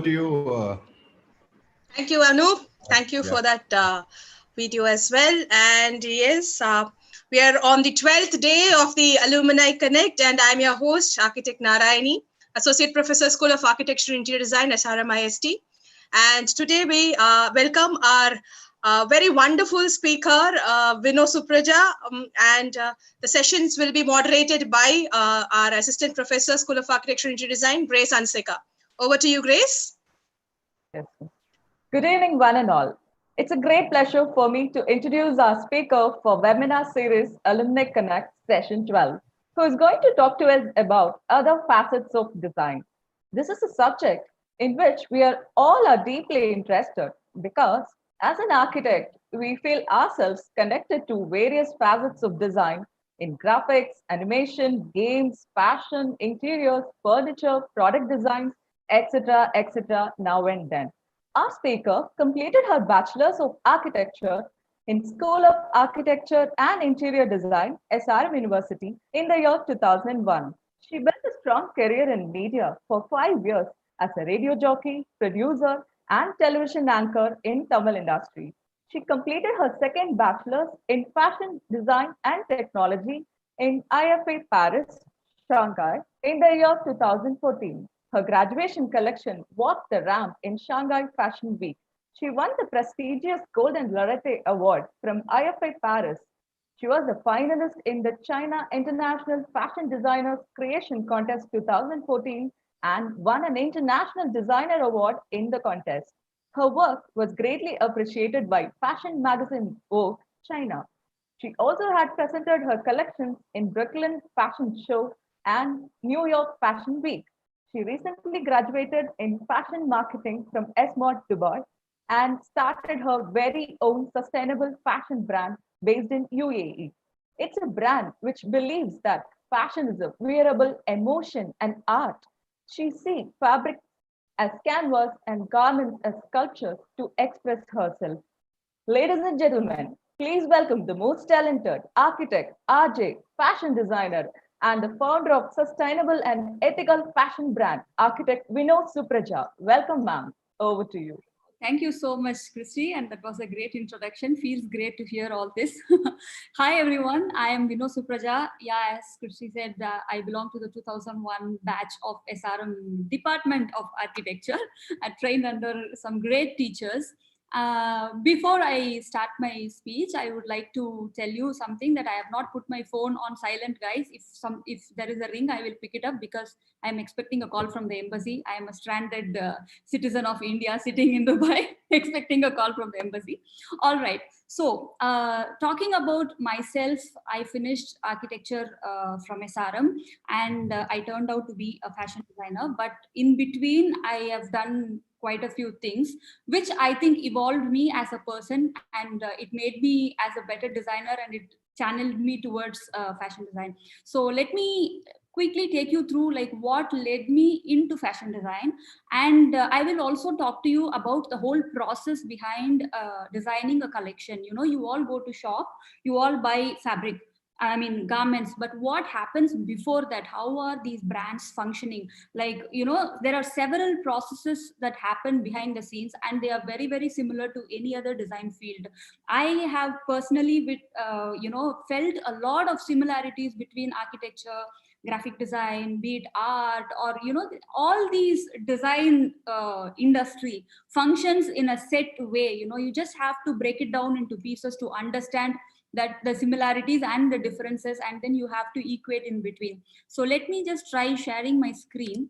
to you. Thank you, Anu. Thank you for that video as well. And yes, we are on the 12th day of the Alumni Connect, and I'm your host, Architect Narayani, Associate Professor, School of Architecture and Interior Design, SRM IST. And today we welcome our very wonderful speaker, Vino Supraja, and the sessions will be moderated by our Assistant Professor, School of Architecture and Interior Design, Grace Anseka. Over to you, Grace. Yes. Good evening, one and all. It's a great pleasure for me to introduce our speaker for webinar series Alumni Connect Session 12, who is going to talk to us about other facets of design. This is a subject in which we are deeply interested because as an architect, we feel ourselves connected to various facets of design in graphics, animation, games, fashion, interiors, furniture, product designs, etc., now and then. Our speaker completed her Bachelor's of Architecture in School of Architecture and Interior Design, SRM University, in the year 2001. She built a strong career in media for 5 years as a radio jockey, producer, and television anchor in Tamil industry. She completed her second Bachelor's in Fashion Design and Technology in IFA Paris, Shanghai, in the year 2014. Her graduation collection walked the ramp in Shanghai Fashion Week. She won the prestigious Golden Lorette Award from IFA Paris. She was a finalist in the China International Fashion Designers Creation Contest 2014 and won an International Designer Award in the contest. Her work was greatly appreciated by fashion magazine Vogue China. She also had presented her collections in Brooklyn Fashion Show and New York Fashion Week. She recently graduated in fashion marketing from SMOD Dubai and started her very own sustainable fashion brand based in UAE. It's a brand which believes that fashion is a wearable emotion and art. She sees fabric as canvas and garments as sculptures to express herself. Ladies and gentlemen, please welcome the most talented architect, RJ, fashion designer, and the founder of sustainable and ethical fashion brand, architect Vinod Supraja. Welcome, ma'am. Over to you. Thank you so much, Christy, and that was a great introduction. Feels great to hear all this. Hi, everyone. I am Vinod Supraja. Yeah, as Christy said, I belong to the 2001 batch of SRM Department of Architecture. I trained under some great teachers. Before I start my speech, I would like to tell you something that I have not put my phone on silent, guys. If there is a ring, I will pick it up because I am expecting a call from the embassy. I am a stranded citizen of India sitting in Dubai expecting a call from the embassy. All right. So talking about myself, I finished architecture from SRM and I turned out to be a fashion designer. But in between, I have done quite a few things, which I think evolved me as a person and it made me as a better designer and it channeled me towards fashion design. So let me quickly take you through like what led me into fashion design. And I will also talk to you about the whole process behind designing a collection. You know, you all go to shop, you all buy fabric, I mean garments, but what happens before that? How are these brands functioning? Like, you know, there are several processes that happen behind the scenes and they are very, very similar to any other design field. I have personally, felt a lot of similarities between architecture, graphic design, be it art, or, you know, all these design industry functions in a set way. You know, you just have to break it down into pieces to understand that the similarities and the differences, and then you have to equate in between. So let me just try sharing my screen.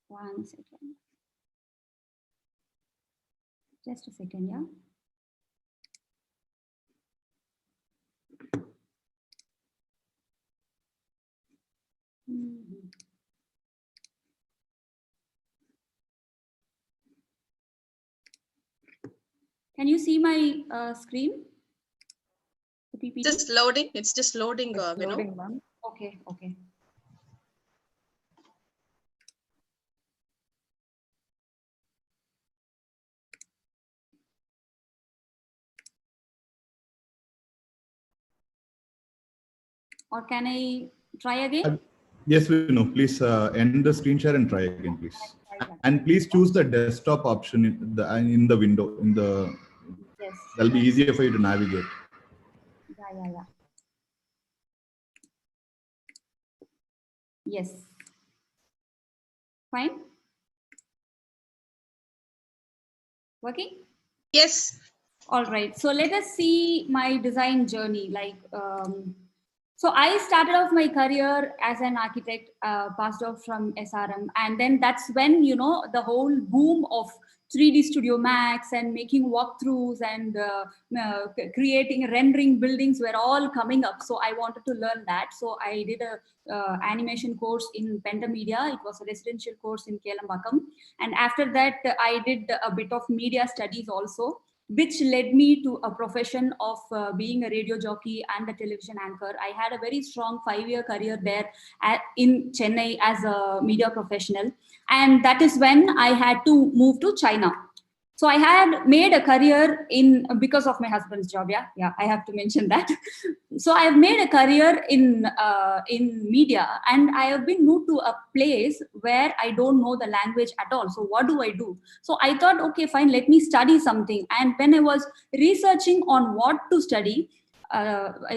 1 second. Just a second, yeah. Can you see my screen? Just loading. It's just loading. Loading, ma'am. Okay, okay. Or can I try again? Yes, we know. Please end the screen share and try again, please. And please choose the desktop option in the window. Yes. That'll be easier for you to navigate. Yeah. Yes. Fine. Working? Yes. All right. So let us see my design journey. So I started off my career as an architect, passed out from SRM, and then that's when the whole boom of 3D Studio Max and making walkthroughs and creating rendering buildings were all coming up. So I wanted to learn that. So I did a animation course in Pentamedia. It was a residential course in Kelambakam, and after that I did a bit of media studies also, which led me to a profession of being a radio jockey and a television anchor. I had a very strong 5-year career there in Chennai as a media professional. And that is when I had to move to China. So I had made a career because of my husband's job. Yeah, I have to mention that. So I have made a career in media, and I have been moved to a place where I don't know the language at all. So what do I do? So I thought, okay, fine, let me study something. And when I was researching on what to study,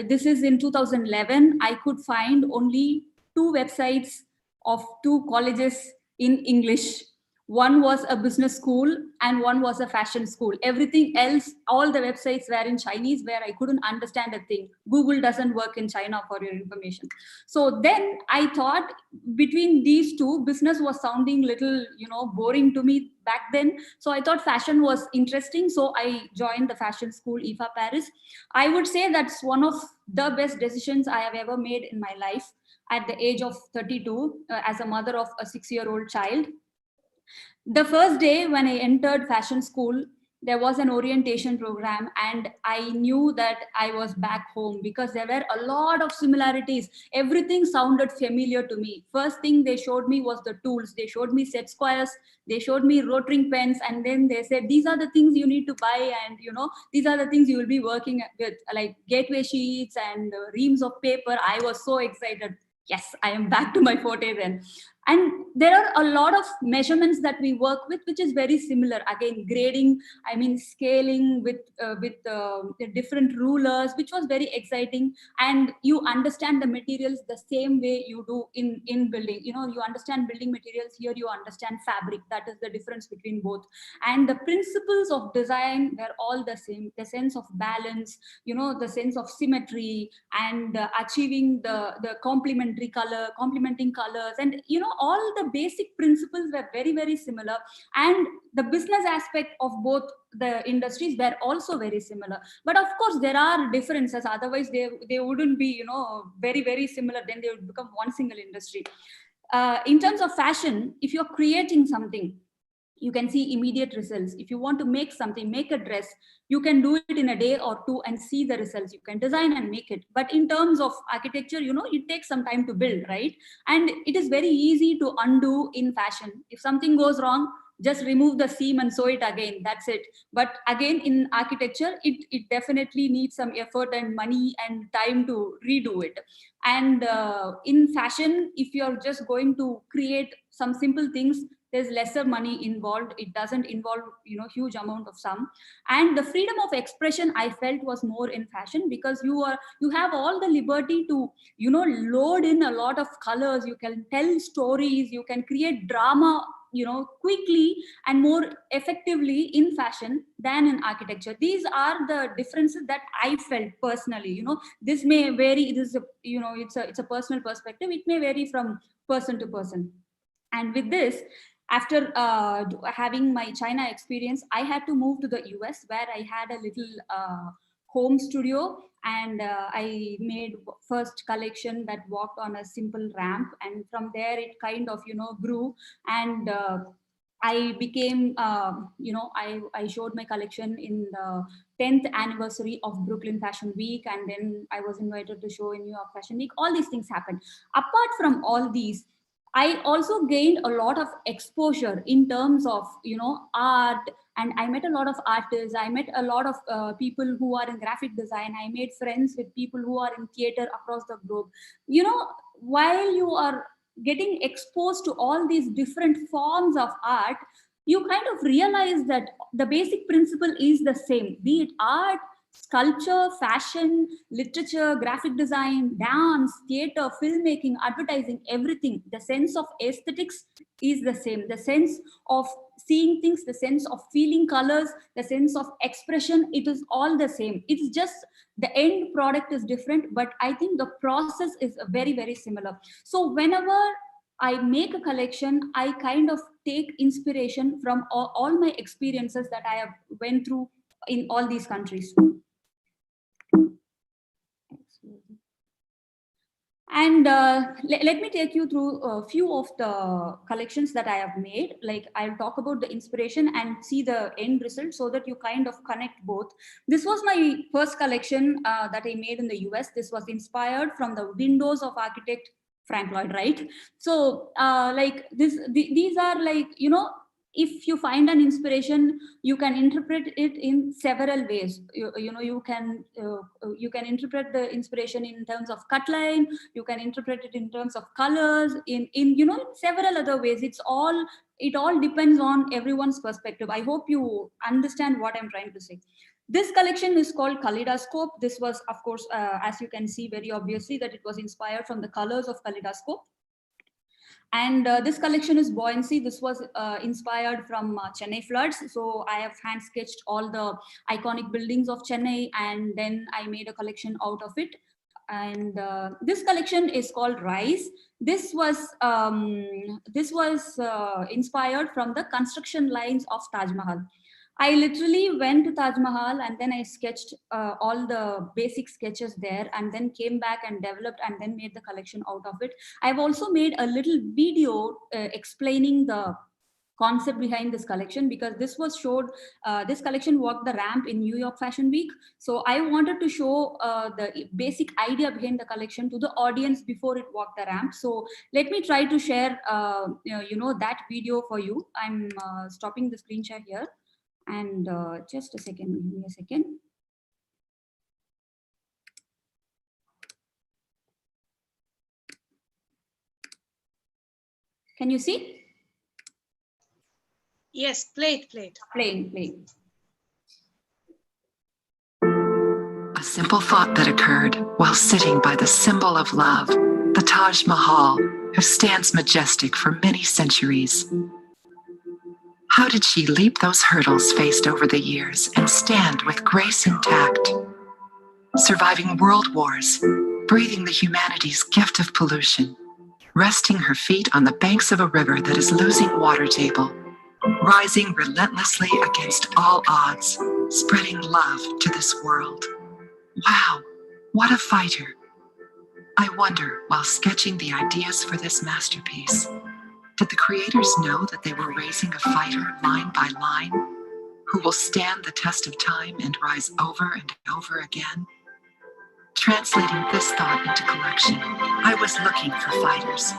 this is in 2011, I could find only 2 websites of 2 colleges in English. One was a business school and one was a fashion school. Everything else, all the websites were in Chinese, where I couldn't understand a thing. Google doesn't work in China, for your information. So then I thought, between these two, business was sounding little, boring to me back then. So I thought fashion was interesting. So I joined the fashion school, IFA Paris. I would say that's one of the best decisions I have ever made in my life at the age of 32, as a mother of a 6-year-old child. The first day when I entered fashion school, there was an orientation program, and I knew that I was back home because there were a lot of similarities. Everything sounded familiar to me. First thing they showed me was the tools. They showed me set squares, they showed me rotring pens, and then they said, these are the things you need to buy, and these are the things you will be working with, like gateway sheets and reams of paper. I was so excited. Yes, I am back to my forte then. And there are a lot of measurements that we work with, which is very similar. Again, grading, scaling with the different rulers, which was very exciting. And you understand the materials the same way you do in building. You understand building materials. Here you understand fabric. That is the difference between both. And the principles of design were all the same. The sense of balance, the sense of symmetry, and achieving the complementing colors, and all the basic principles were very, very similar. And the business aspect of both the industries were also very similar. But of course, there are differences. Otherwise, they wouldn't be, very, very similar. Then they would become one single industry. In terms of fashion, if you're creating something, you can see immediate results. If you want to make something, make a dress, you can do it in a day or 2 and see the results. You can design and make it. But in terms of architecture, it takes some time to build, right? And it is very easy to undo in fashion. If something goes wrong, just remove the seam and sew it again. That's it. But again, in architecture, it definitely needs some effort and money and time to redo it. And in fashion, if you're just going to create some simple things, there's lesser money involved. It doesn't involve huge amount of sum. And the freedom of expression, I felt, was more in fashion, because you have all the liberty to load in a lot of colors. You can tell stories, you can create drama quickly and more effectively in fashion than in architecture. These are the differences that I felt personally. This may vary. This is it's a personal perspective. It may vary from person to person. And with this, after having my China experience, I had to move to the US, where I had a little home studio, and I made first collection that walked on a simple ramp, and from there it kind of grew. And I became I showed my collection in the 10th anniversary of Brooklyn Fashion Week, and then I was invited to show in New York Fashion Week. All these things happened. Apart from all these, I also gained a lot of exposure in terms of art, and I met a lot of artists. I met a lot of people who are in graphic design. I made friends with people who are in theater across the globe. While you are getting exposed to all these different forms of art, you kind of realize that the basic principle is the same, be it art, sculpture, fashion, literature, graphic design, dance, theater, filmmaking, advertising, everything. The sense of aesthetics is the same. The sense of seeing things, the sense of feeling colors, the sense of expression, it is all the same. It's just the end product is different, but I think the process is very, very similar. So whenever I make a collection, I kind of take inspiration from all my experiences that I have went through in all these countries. And let me take you through a few of the collections that I have made. Like, I'll talk about the inspiration and see the end result so that you kind of connect both. This was my first collection that I made in the US. This was inspired from the windows of architect Frank Lloyd Wright. So like these are like, you know, if you find an inspiration, you can interpret it in several ways. You know, you can interpret the inspiration in terms of cut line, you can interpret it in terms of colors, in you know, several other ways. It all depends on everyone's perspective. I hope you understand what I'm trying to say. This collection is called Kaleidoscope. This was, of course, as you can see very obviously, that it was inspired from the colors of Kaleidoscope. And this collection is Buoyancy. This was inspired from Chennai floods. So I have hand sketched all the iconic buildings of Chennai, and then I made a collection out of it. And this collection is called Rise. This was inspired from the construction lines of Taj Mahal. I literally went to Taj Mahal and then I sketched all the basic sketches there, and then came back and developed and then made the collection out of it. I've also made a little video explaining the concept behind this collection, because this was showed, this collection walked the ramp in New York Fashion Week. So I wanted to show the basic idea behind the collection to the audience before it walked the ramp. So let me try to share you know, that video for you. I'm stopping the screen share here. And just a second, give me a second. Can you see? Yes, play it. Playing. A simple thought that occurred while sitting by the symbol of love, the Taj Mahal, who stands majestic for many centuries. How did she leap those hurdles faced over the years and stand with grace intact? Surviving world wars, breathing the humanity's gift of pollution, resting her feet on the banks of a river that is losing water table, rising relentlessly against all odds, spreading love to this world. Wow, what a fighter. I wonder, while sketching the ideas for this masterpiece, did the creators know that they were raising a fighter line by line, who will stand the test of time and rise over and over again? Translating this thought into collection, I was looking for fighters.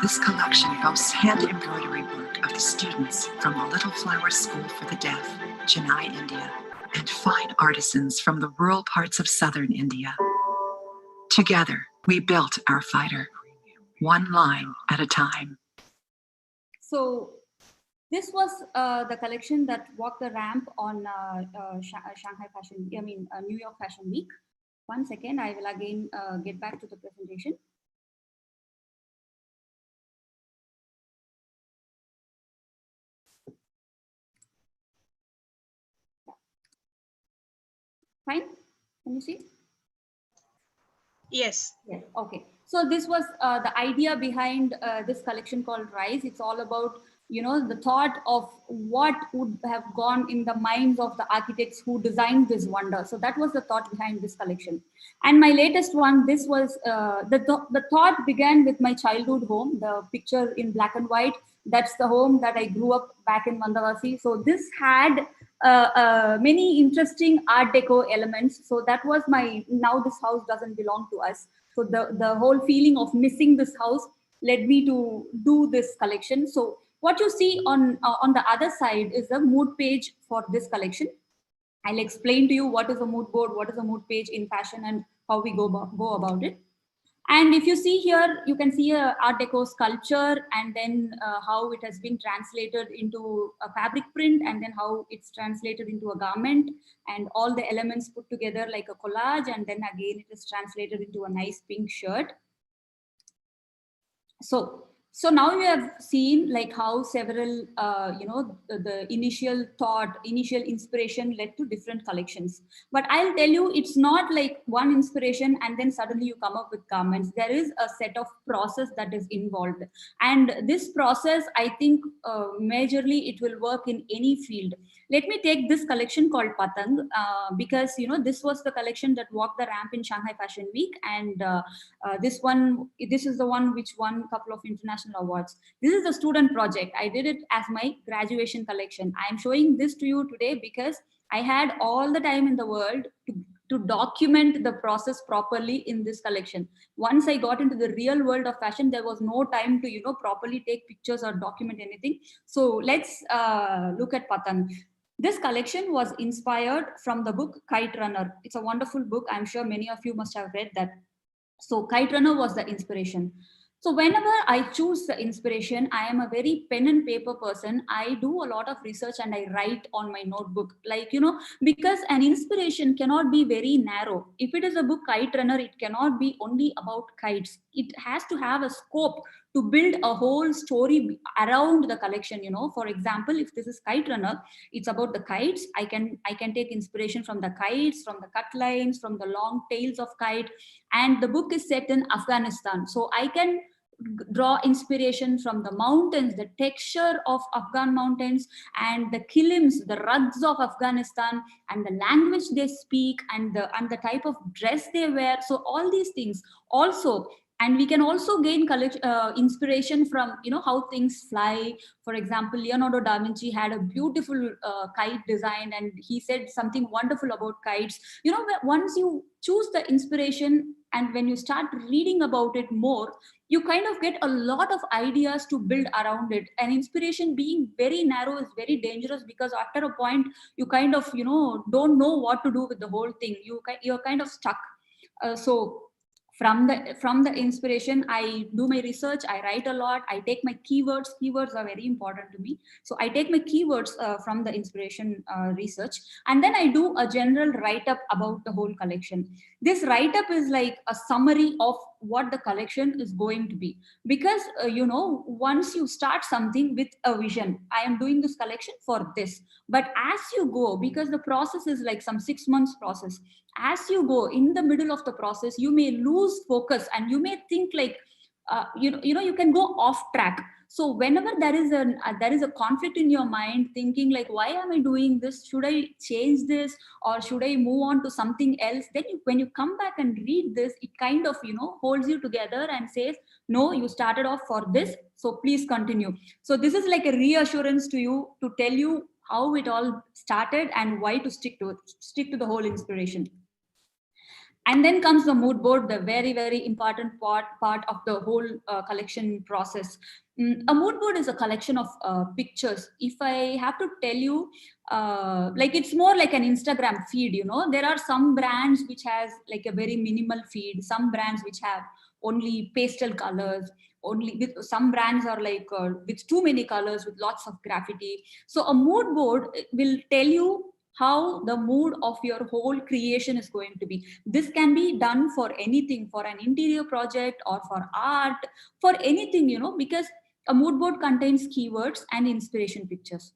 This collection boasts hand embroidery work of the students from the Little Flower School for the Deaf, Chennai, India, and fine artisans from the rural parts of southern India. Together, we built our fighter, one line at a time. So this was the collection that walked the ramp on Shanghai Fashion, New York Fashion Week. One second, I will again get back to the presentation. Fine, can you see? Yes. Yes. Okay. So this was the idea behind this collection called Rise. It's all about, you know, the thought of what would have gone in the minds of the architects who designed this wonder. So that was the thought behind this collection. And my latest one, this was the thought began with my childhood home, the picture in black and white. That's the home that I grew up back in Mandavasi. So this had many interesting art deco elements. So that was now this house doesn't belong to us. So the whole feeling of missing this house led me to do this collection. So what you see on the other side is the mood page for this collection. I'll explain to you what is a mood board, what is a mood page in fashion, and how we go about it. And if you see here, you can see a Art Deco sculpture, and then how it has been translated into a fabric print, and then how it's translated into a garment, and all the elements put together like a collage, and then again it is translated into a nice pink shirt. So now we have seen like how several, the initial thought, initial inspiration led to different collections. But I'll tell you, it's not like one inspiration and then suddenly you come up with garments. There is a set of process that is involved. And this process, I think majorly it will work in any field. Let me take this collection called Patang, because, this was the collection that walked the ramp in Shanghai Fashion Week. And this is the one which won a couple of international awards. This is a student project. I did it as my graduation collection. I am showing this to you today because I had all the time in the world to document the process properly in this collection. Once I got into the real world of fashion, there was no time to, properly take pictures or document anything. So let's look at Patang. This collection was inspired from the book Kite Runner. It's a wonderful book. I'm sure many of you must have read that. So Kite Runner was the inspiration. So whenever I choose the inspiration, I am a very pen and paper person. I do a lot of research and I write on my notebook, because an inspiration cannot be very narrow. If it is a book Kite Runner, it cannot be only about kites. It has to have a scope to build a whole story around the collection. For example, if this is Kite Runner, it's about the kites. I can take inspiration from the kites, from the cut lines, from the long tails of kite. And the book is set in Afghanistan, so I can draw inspiration from the mountains, the texture of Afghan mountains, and the kilims, the rugs of Afghanistan, and the language they speak, and the type of dress they wear. So all these things also. And we can also gain inspiration from, how things fly. For example, Leonardo da Vinci had a beautiful kite design, and he said something wonderful about kites. Once you choose the inspiration and when you start reading about it more, you kind of get a lot of ideas to build around it. And inspiration being very narrow is very dangerous, because after a point, you kind of, don't know what to do with the whole thing. You're kind of stuck. So from the inspiration, I do my research, I write a lot, I take my keywords. Keywords are very important to me. So I take my keywords from the inspiration research, and then I do a general write-up about the whole collection. This write-up is like a summary of what the collection is going to be. Because, once you start something with a vision, I am doing this collection for this. But as you go, because the process is like some 6 months process, as you go in the middle of the process, you may lose focus and you may think like, you can go off track. So whenever there is a conflict in your mind, thinking like, why am I doing this? Should I change this, or should I move on to something else? Then when you come back and read this, it kind of, holds you together and says, no, you started off for this, so please continue. So this is like a reassurance to you, to tell you how it all started and why to stick to the whole inspiration. And then comes the mood board, the very, very important part of the whole collection process. A mood board is a collection of pictures. If I have to tell you, it's more like an Instagram feed. There are some brands which has like a very minimal feed, some brands which have only pastel colors, with some brands are like with too many colors, with lots of graffiti. So a mood board will tell you how the mood of your whole creation is going to be. This can be done for anything, for an interior project or for art, for anything, because a mood board contains keywords and inspiration pictures.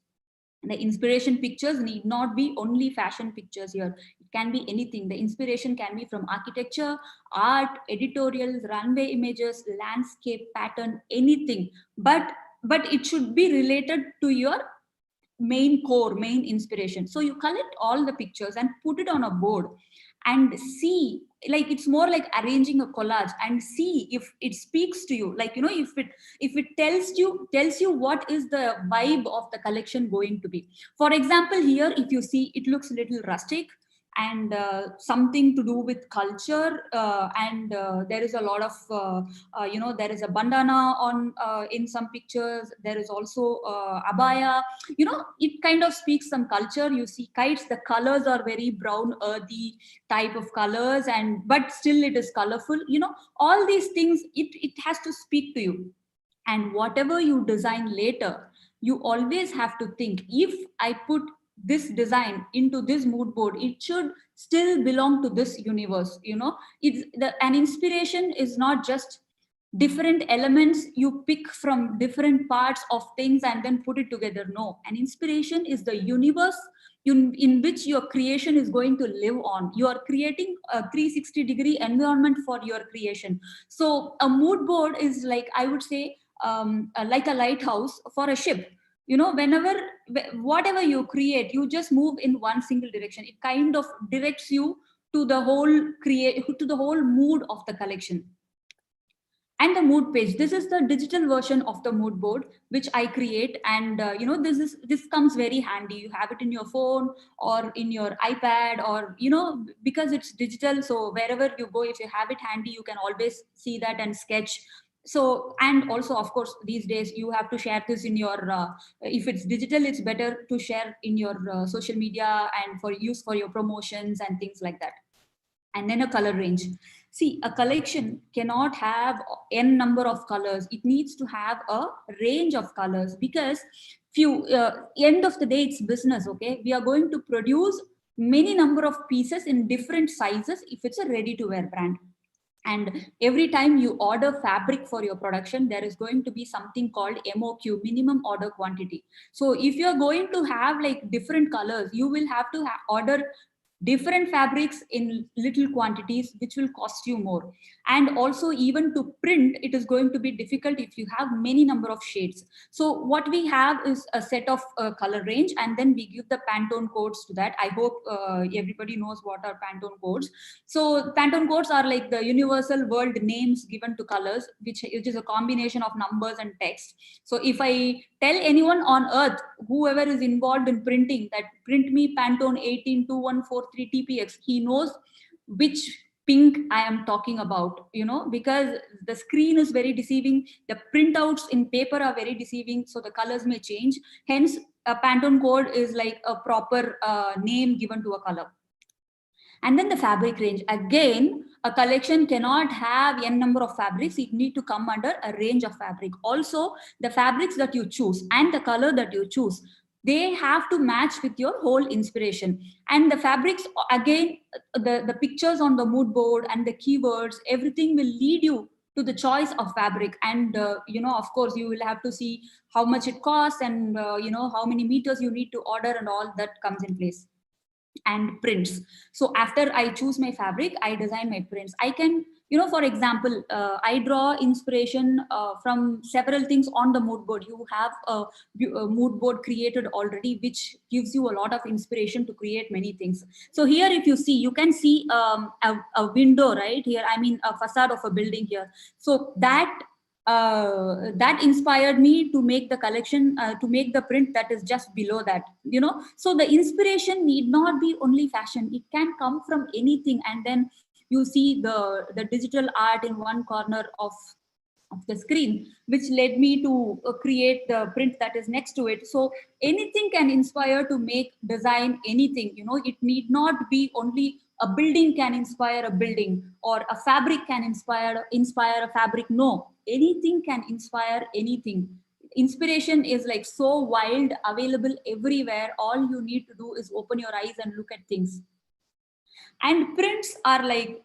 The inspiration pictures need not be only fashion pictures here. It can be anything. The inspiration can be from architecture, art, editorials, runway images, landscape, pattern, anything. But it should be related to your main inspiration. So you collect all the pictures and put it on a board and see, like it's more like arranging a collage, and see if it speaks to you, like if it tells you what is the vibe of the collection going to be. For example, here if you see, it looks a little rustic, and something to do with culture, and there is a lot of there is a bandana on in some pictures. There is also abaya. It kind of speaks some culture. You see kites, the colors are very brown, earthy type of colors, and but still it is colorful. All these things, it has to speak to you. And whatever you design later, you always have to think, if I put this design into this mood board, it should still belong to this universe. An inspiration is not just different elements you pick from different parts of things and then put it together. No, an inspiration is the universe in which your creation is going to live on. You are creating a 360-degree environment for your creation. So a mood board is like, I would say, like a lighthouse for a ship. Whatever you create, you just move in one single direction. It kind of directs you to the whole mood of the collection. And the mood page, this is the digital version of the mood board which I create. And this comes very handy. You have it in your phone or in your iPad, or because it's digital, so wherever you go, if you have it handy, you can always see that and sketch. So, and also, of course, these days you have to share this in your if it's digital, it's better to share in your social media and for use for your promotions and things like that. And then a color range. See, a collection cannot have n number of colors. It needs to have a range of colors, because end of the day, it's business. Okay, we are going to produce many number of pieces in different sizes if it's a ready to wear brand. And every time you order fabric for your production, there is going to be something called MOQ, minimum order quantity. So if you're going to have like different colors, you will have to order different fabrics in little quantities, which will cost you more. And also, even to print, it is going to be difficult if you have many number of shades. So what we have is a set of color range, and then we give the Pantone codes to that. I hope everybody knows what are Pantone codes. So Pantone codes are like the universal world names given to colors, which is a combination of numbers and text. So if I tell anyone on earth, whoever is involved in printing, that print me Pantone 182143 TPX, he knows which pink I am talking about, because the screen is very deceiving. The printouts in paper are very deceiving. So the colors may change. Hence, a Pantone code is like a proper name given to a color. And then the fabric range. Again, a collection cannot have n number of fabrics. It need to come under a range of fabric. Also, the fabrics that you choose and the color that you choose, they have to match with your whole inspiration. And the fabrics, again, the pictures on the mood board and the keywords, everything will lead you to the choice of fabric. And of course, you will have to see how much it costs, and how many meters you need to order, and all that comes in place. And prints. So after I choose my fabric, I design my prints. I can, for example, I draw inspiration from several things on the mood board. You have a mood board created already, which gives you a lot of inspiration to create many things. So here, if you see, you can see a window right here. I mean, a facade of a building here. So that inspired me to make the collection, to make the print that is just below that, So the inspiration need not be only fashion. It can come from anything. And then you see the digital art in one corner of the screen, which led me to create the print that is next to it. So anything can inspire to make design anything. It need not be only a building can inspire a building, or a fabric can inspire a fabric. No, anything can inspire anything. Inspiration is like so wild, available everywhere. All you need to do is open your eyes and look at things. And prints are like,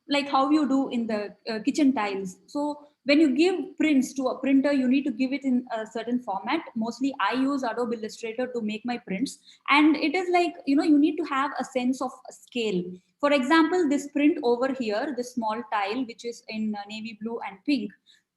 like how you do in the kitchen tiles. So when you give prints to a printer, you need to give it in a certain format. Mostly I use Adobe Illustrator to make my prints. And it is like, you need to have a sense of scale. For example, this print over here, this small tile, which is in navy blue and pink,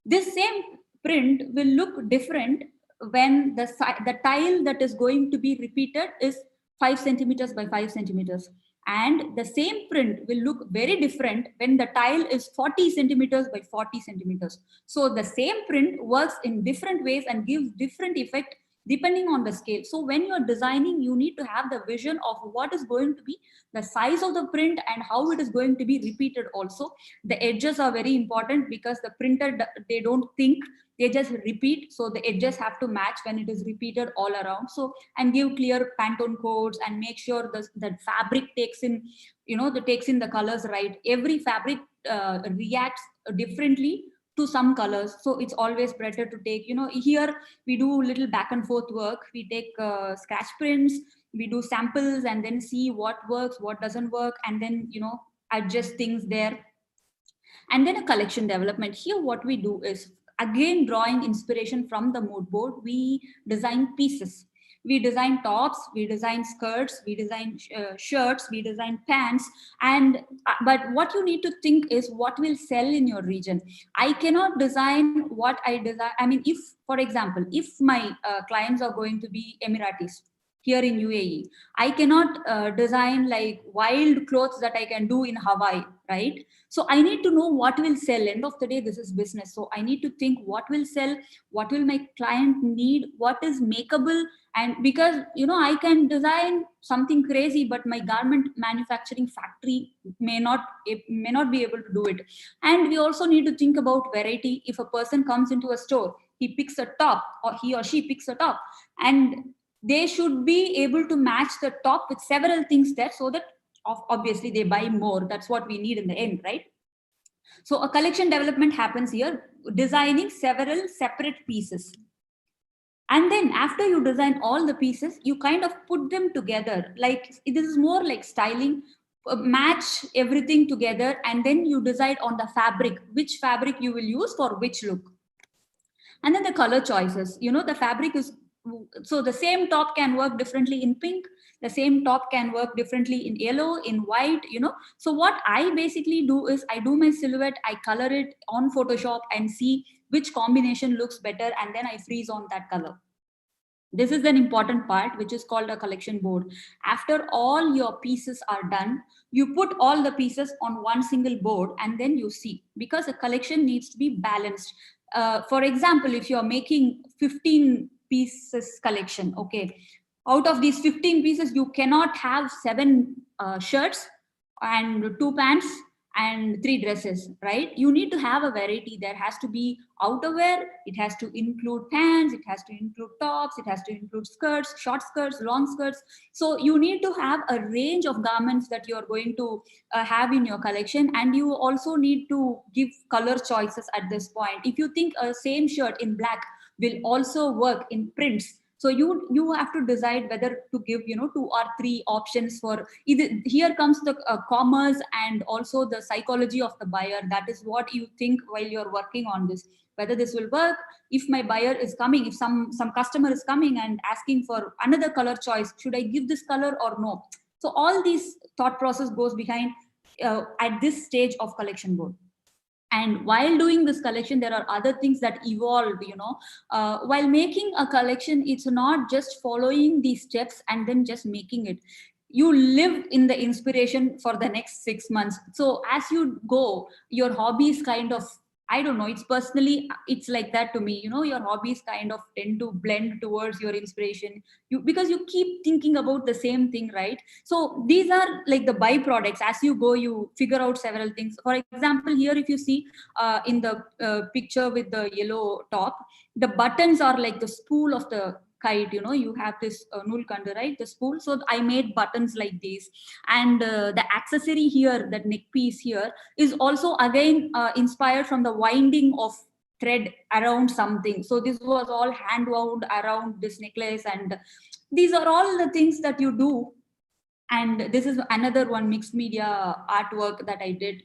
this same print will look different when the tile that is going to be repeated is 5 centimeters by 5 centimeters. And the same print will look very different when the tile is 40 centimeters by 40 centimeters. So the same print works in different ways and gives different effect depending on the scale. So when you're designing, you need to have the vision of what is going to be the size of the print and how it is going to be repeated also. The edges are very important because the printer, they don't think, they just repeat. So the edges have to match when it is repeated all around. So, and give clear Pantone codes and make sure that fabric takes in, takes in the colors right. Every fabric reacts differently to some colors. So it's always better to take, here we do little back and forth work. We take scratch prints, we do samples and then see what works, what doesn't work, and then, adjust things there. And then a collection development. Here what we do is, again, drawing inspiration from the mood board, we design pieces. We design tops, we design skirts, we design shirts, we design pants. And but what you need to think is what will sell in your region. I cannot design what I design. I mean, if, for example, if my clients are going to be Emiratis here in UAE, I cannot design like wild clothes that I can do in Hawaii, right? So I need to know what will sell. End of the day, this is business. So I need to think what will sell, what will my client need, what is makeable. And because, I can design something crazy, but my garment manufacturing factory may not be able to do it. And we also need to think about variety. If a person comes into a store, he picks a top, or he or she picks a top, and they should be able to match the top with several things there, so that obviously they buy more. That's what we need in the end, right? So a collection development happens here, designing several separate pieces. And then after you design all the pieces, you kind of put them together. Like, this is more like styling, match everything together, and then you decide on the fabric, which fabric you will use for which look. And then the color choices, the fabric is, so the same top can work differently in pink, the same top can work differently in yellow, in white, So what I basically do is, I do my silhouette, I color it on Photoshop and see which combination looks better, and then I freeze on that color. This is an important part, which is called a collection board. After all your pieces are done, you put all the pieces on one single board, and then you see, because a collection needs to be balanced. For example, if you're making 15 pieces collection, okay, out of these 15 pieces, you cannot have 7 shirts and 2 pants and 3 dresses, right? You need to have a variety. There has to be outerwear, it has to include pants, it has to include tops, it has to include skirts, short skirts, long skirts. So you need to have a range of garments that you're going to have in your collection. And you also need to give color choices at this point. If you think a same shirt in black will also work in prints, so you have to decide whether to give 2 or 3 options for either. Here comes the commerce and also the psychology of the buyer. That is what you think while you're working on this, whether this will work. If my buyer is coming, if some customer is coming and asking for another color choice, should I give this color or no? So all these thought process goes behind at this stage of collection board. And while doing this collection, there are other things that evolve, while making a collection, it's not just following these steps and then just making it. You live in the inspiration for the next 6 months. So as you go, your hobbies kind of, I don't know, it's like that to me, your hobbies kind of tend to blend towards your inspiration, because you keep thinking about the same thing, right? So these are like the byproducts. As you go, you figure out several things. For example, here, if you see in the picture with the yellow top, the buttons are like the spool of the kite, you have this nulkandu, right, the spool. So I made buttons like these. And the accessory here, that neck piece here, is also again inspired from the winding of thread around something. So this was all hand wound around this necklace, and these are all the things that you do. And this is another one mixed media artwork that I did.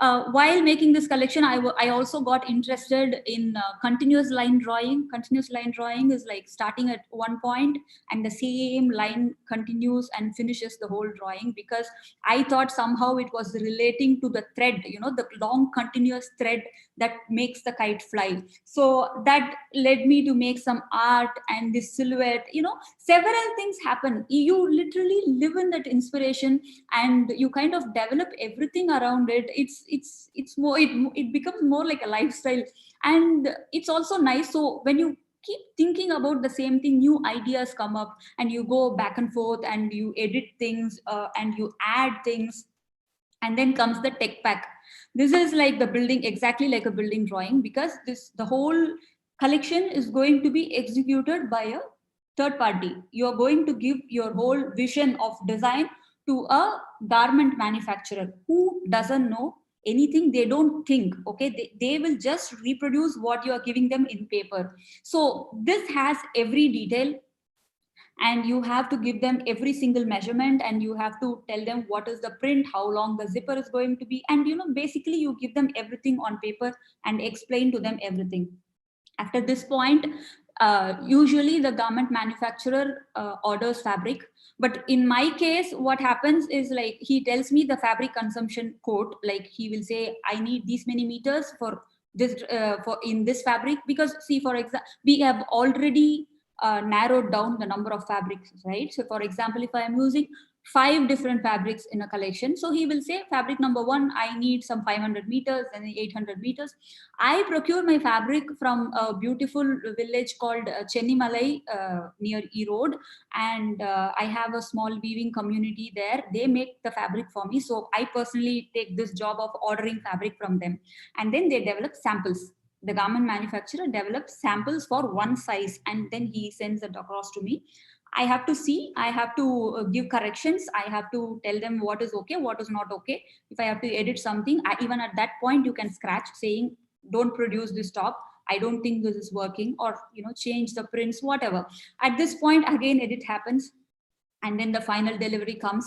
While making this collection, I also got interested in continuous line drawing. Continuous line drawing is like starting at one point and the same line continues and finishes the whole drawing, because I thought somehow it was relating to the thread, the long continuous thread that makes the kite fly. So that led me to make some art and this silhouette, several things happen. You literally live in that inspiration and you kind of develop everything around it. It's more, it becomes more like a lifestyle, and it's also nice. So when you keep thinking about the same thing. New ideas come up and you go back and forth and you edit things and you add things. And then comes the tech pack. This is like the building, exactly like a building drawing, because the whole collection is going to be executed by a third party. You are going to give your whole vision of design to a garment manufacturer who doesn't know anything. They don't think, okay, they will just reproduce what you are giving them in paper. So this has every detail, and you have to give them every single measurement, and you have to tell them what is the print, how long the zipper is going to be, and basically you give them everything on paper and explain to them everything. After this point, usually the garment manufacturer orders fabric. But in my case, what happens is, like, he tells me the fabric consumption quote. Like, he will say, I need these many meters for this for in this fabric, because see, for example, we have already narrowed down the number of fabrics, right? So for example, if I am using 5 different fabrics in a collection, so he will say fabric number 1, I need some 500 meters and 800 meters. I procure my fabric from a beautiful village called Chennimalai near E Road, and I have a small weaving community there. They make the fabric for me, so I personally take this job of ordering fabric from them, and then they develop samples. The garment manufacturer develops samples for one size, and then he sends it across to me. I have to see, I have to give corrections, I have to tell them what is okay, what is not okay. If I have to edit something, even at that point, you can scratch saying, don't produce this top, I don't think this is working, or change the prints, whatever. At this point, again, edit happens, and then the final delivery comes.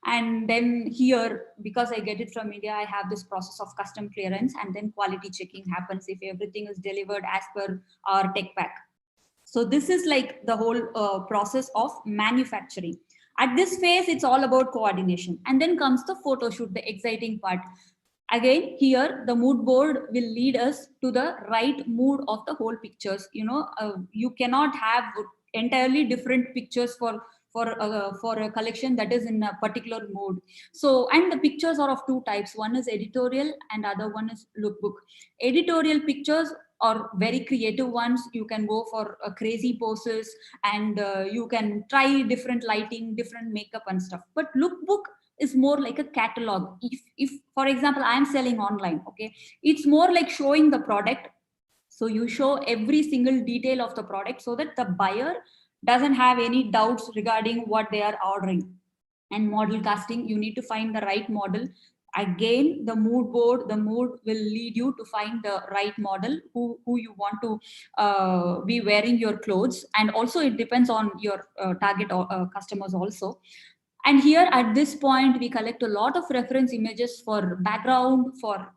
And then here, because I get it from India, I have this process of custom clearance, and then quality checking happens if everything is delivered as per our tech pack. So this is like the whole process of manufacturing. At this phase, it's all about coordination. And then comes the photo shoot, the exciting part. Again, here, the mood board will lead us to the right mood of the whole pictures. You cannot have entirely different pictures for a collection that is in a particular mood. So, and the pictures are of 2 types. One is editorial and other one is lookbook. Editorial pictures or very creative ones. You can go for crazy poses, and you can try different lighting, different makeup and stuff. But lookbook is more like a catalog. If for example, I'm selling online, okay, it's more like showing the product. So you show every single detail of the product so that the buyer doesn't have any doubts regarding what they are ordering. And model casting, you need to find the right model. Again, the mood board, the mood will lead you to find the right model who you want to be wearing your clothes. And also it depends on your target customers also. And here at this point, we collect a lot of reference images for background, for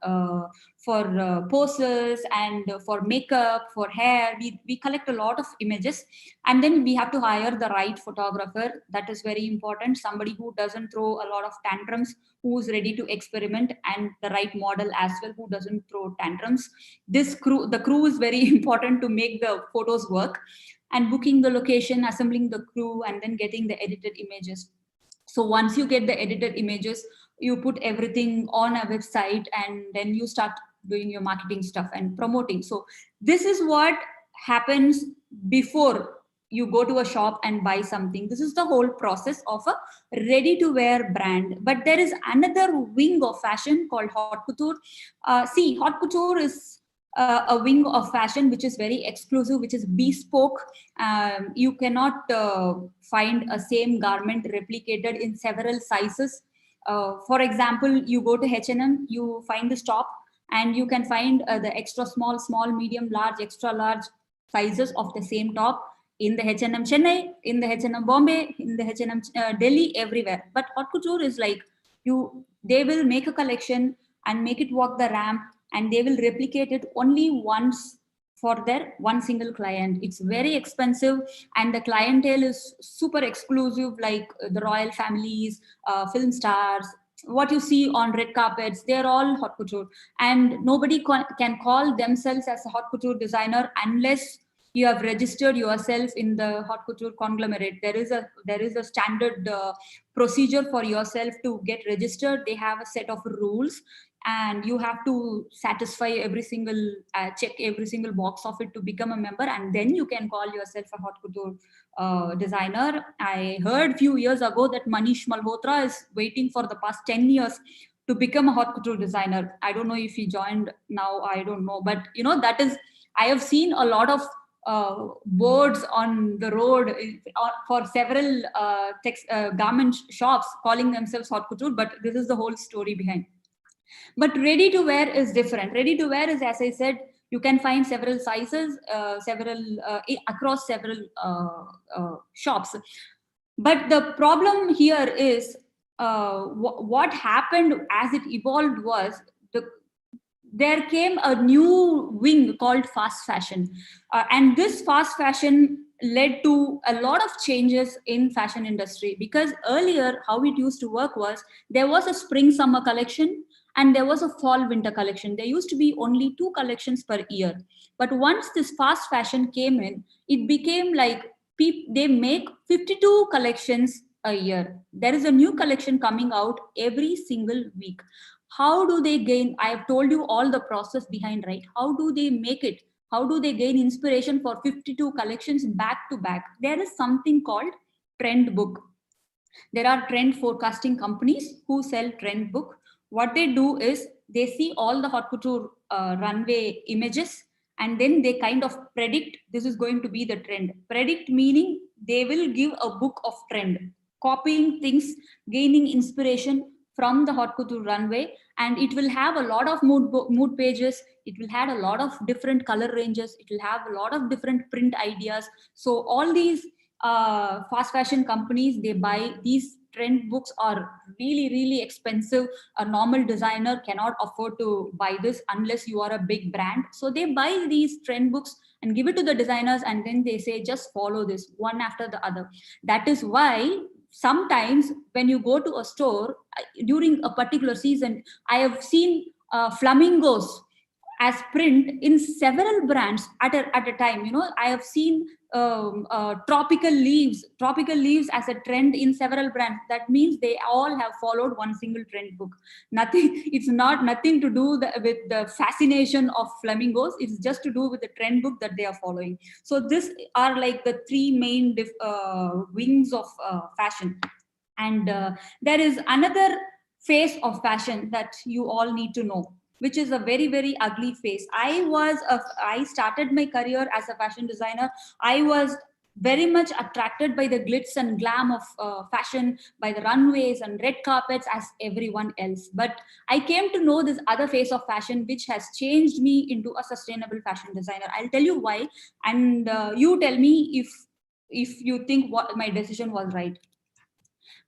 poses, and for makeup, for hair. We collect a lot of images, and then we have to hire the right photographer. That is very important. Somebody who doesn't throw a lot of tantrums, who's ready to experiment, and the right model as well, who doesn't throw tantrums. The crew is very important to make the photos work, and booking the location, assembling the crew, and then getting the edited images. So once you get the edited images, you put everything on a website, and then you start doing your marketing stuff and promoting. So this is what happens before you go to a shop and buy something. This is the whole process of a ready-to-wear brand. But there is another wing of fashion called haute couture. See, haute couture is a wing of fashion which is very exclusive, which is bespoke. You cannot find a same garment replicated in several sizes. For example, you go to H&M, you find this top, and you can find the extra small, small, medium, large, extra large sizes of the same top in the H&M Chennai, in the H&M Bombay, in the H&M Delhi, everywhere. But haute couture is like, they will make a collection and make it walk the ramp, and they will replicate it only once for their one single client. It's very expensive, and the clientele is super exclusive, like the royal families, film stars. What you see on red carpets, they're all haute couture, and nobody can call themselves as a haute couture designer unless you have registered yourself in the haute couture conglomerate. There is a standard procedure for yourself to get registered. They have a set of rules. and you have to satisfy every single, check every single box of it to become a member, and then you can call yourself a haute couture designer. I heard few years ago that Manish Malhotra is waiting for the past 10 years to become a haute couture designer. I don't know if he joined now, I don't know, but you know, that is, I have seen a lot of boards on the road for several garment shops calling themselves haute couture, but this is the whole story behind. But ready to wear is different. Ready to wear is, as I said, you can find several sizes, across several shops. But the problem here is what happened as it evolved was there came a new wing called fast fashion. And this fast fashion led to a lot of changes in fashion industry, because earlier how it used to work was there was a spring summer collection and there was a fall winter collection. There used to be only 2 collections per year. But once this fast fashion came in, it became like they make 52 collections a year. There is a new collection coming out every single week. How do they gain? I have told you all the process behind, right? How do they make it? How do they gain inspiration for 52 collections back to back? There is something called trend book. There are trend forecasting companies who sell trend book. What they do is they see all the haute couture runway images, and then they kind of predict this is going to be the trend. Predict meaning they will give a book of trend, copying things, gaining inspiration from the haute couture runway, and it will have a lot of mood pages. It will have a lot of different color ranges. It will have a lot of different print ideas. So all these fast fashion companies, they buy these trend books, are really expensive. A normal designer cannot afford to buy this unless you are a big brand. So they buy these trend books and give it to the designers, and then they say just follow this one after the other. That is why sometimes when you go to a store during a particular season, I have seen flamingos as print in several brands at a time. You know, I have seen tropical leaves as a trend in several brands. That means they all have followed one single trend book. It's nothing to do with the fascination of flamingos. It's just to do with the trend book that they are following. So this are like the 3 main wings of fashion. And there is another phase of fashion that you all need to know, which is a very ugly phase. I started my career as a fashion designer. I was very much attracted by the glitz and glam of fashion, by the runways and red carpets as everyone else. But I came to know this other phase of fashion, which has changed me into a sustainable fashion designer. I'll tell you why, and you tell me if you think what my decision was right.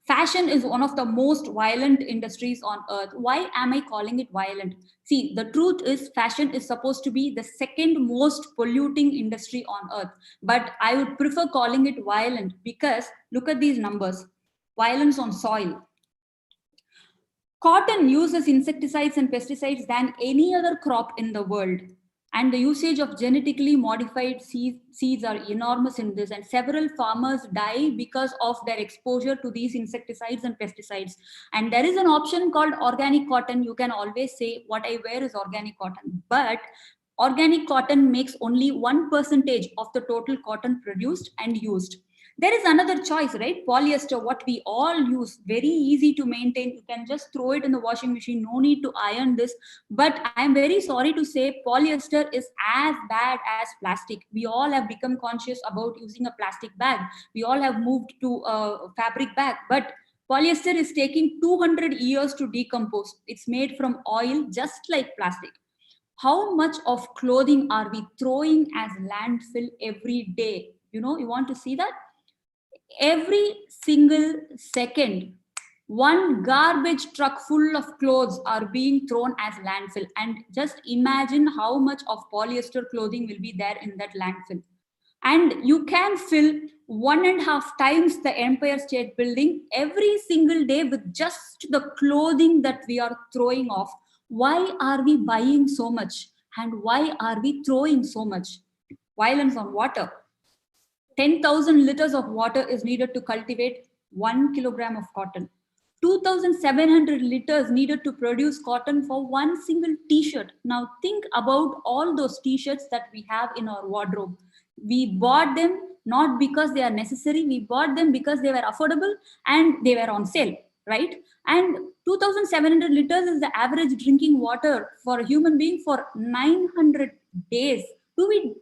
Fashion is one of the most violent industries on earth. Why am I calling it violent? See, the truth is fashion is supposed to be the second most polluting industry on earth. But I would prefer calling it violent because look at these numbers. Violence on soil. Cotton uses insecticides and pesticides than any other crop in the world. And the usage of genetically modified seeds are enormous in this, and several farmers die because of their exposure to these insecticides and pesticides. And there is an option called organic cotton. You can always say what I wear is organic cotton, but organic cotton makes only 1% of the total cotton produced and used. There is another choice, right? Polyester, what we all use, very easy to maintain. You can just throw it in the washing machine, no need to iron this. But I'm very sorry to say polyester is as bad as plastic. We all have become conscious about using a plastic bag. We all have moved to a fabric bag. But polyester is taking 200 years to decompose. It's made from oil, just like plastic. How much of clothing are we throwing as landfill every day? You know, you want to see that? Every single second, one garbage truck full of clothes are being thrown as landfill. And just imagine how much of polyester clothing will be there in that landfill. And you can fill 1.5 times the Empire State Building every single day with just the clothing that we are throwing off. Why are we buying so much? And why are we throwing so much? Violence on water. 10,000 liters of water is needed to cultivate 1 kilogram of cotton. 2,700 liters needed to produce cotton for one single t-shirt. Now think about all those t-shirts that we have in our wardrobe. We bought them not because they are necessary, we bought them because they were affordable and they were on sale, right? And 2,700 liters is the average drinking water for a human being for 900 days. Do we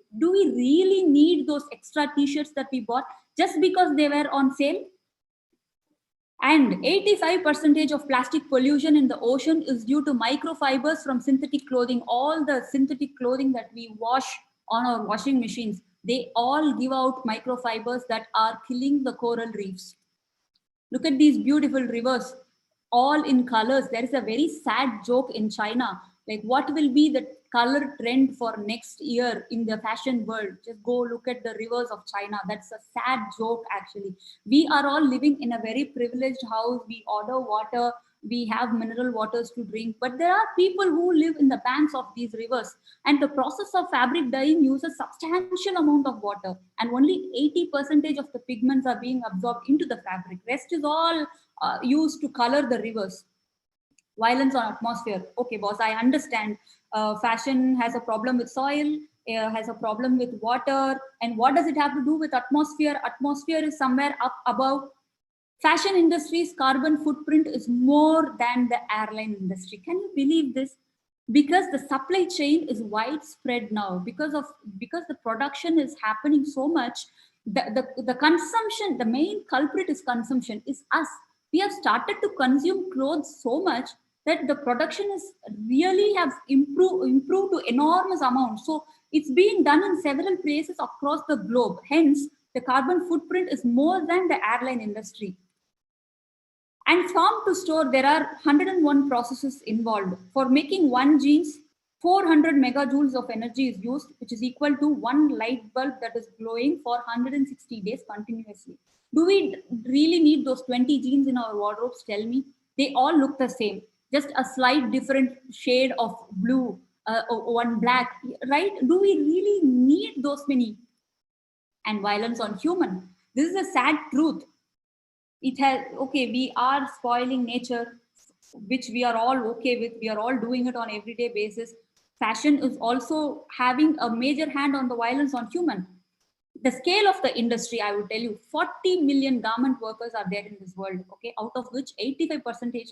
really need those extra t-shirts that we bought just because they were on sale? And 85% of plastic pollution in the ocean is due to microfibers from synthetic clothing. All the synthetic clothing that we wash on our washing machines, they all give out microfibers that are killing the coral reefs. Look at these beautiful rivers, all in colors. There is a very sad joke in China. Like, what will be the color trend for next year in the fashion world? Just go look at the rivers of China. That's a sad joke, actually. We are all living in a very privileged house. We order water, we have mineral waters to drink, but there are people who live in the banks of these rivers, and the process of fabric dyeing uses substantial amount of water, and only 80% of the pigments are being absorbed into the fabric. Rest is all used to color the rivers. Violence on atmosphere. Okay, boss, I understand. Fashion has a problem with soil, has a problem with water. And what does it have to do with atmosphere? Atmosphere is somewhere up above. Fashion industry's carbon footprint is more than the airline industry. Can you believe this? Because the supply chain is widespread now, because the production is happening so much, the consumption, the main culprit is consumption, is us. We have started to consume clothes so much that the production is really have improved to enormous amounts. So it's being done in several places across the globe. Hence, the carbon footprint is more than the airline industry. And farm to store, there are 101 processes involved. For making one jeans, 400 megajoules of energy is used, which is equal to one light bulb that is glowing for 160 days continuously. Do we really need those 20 jeans in our wardrobes? Tell me. They all look the same, just a slight different shade of blue, one black, right? Do we really need those many? And violence on human. This is a sad truth. It has, okay, we are spoiling nature, which we are all okay with. We are all doing it on everyday basis. Fashion is also having a major hand on the violence on human. The scale of the industry, I would tell you, 40 million garment workers are there in this world, okay, out of which 85%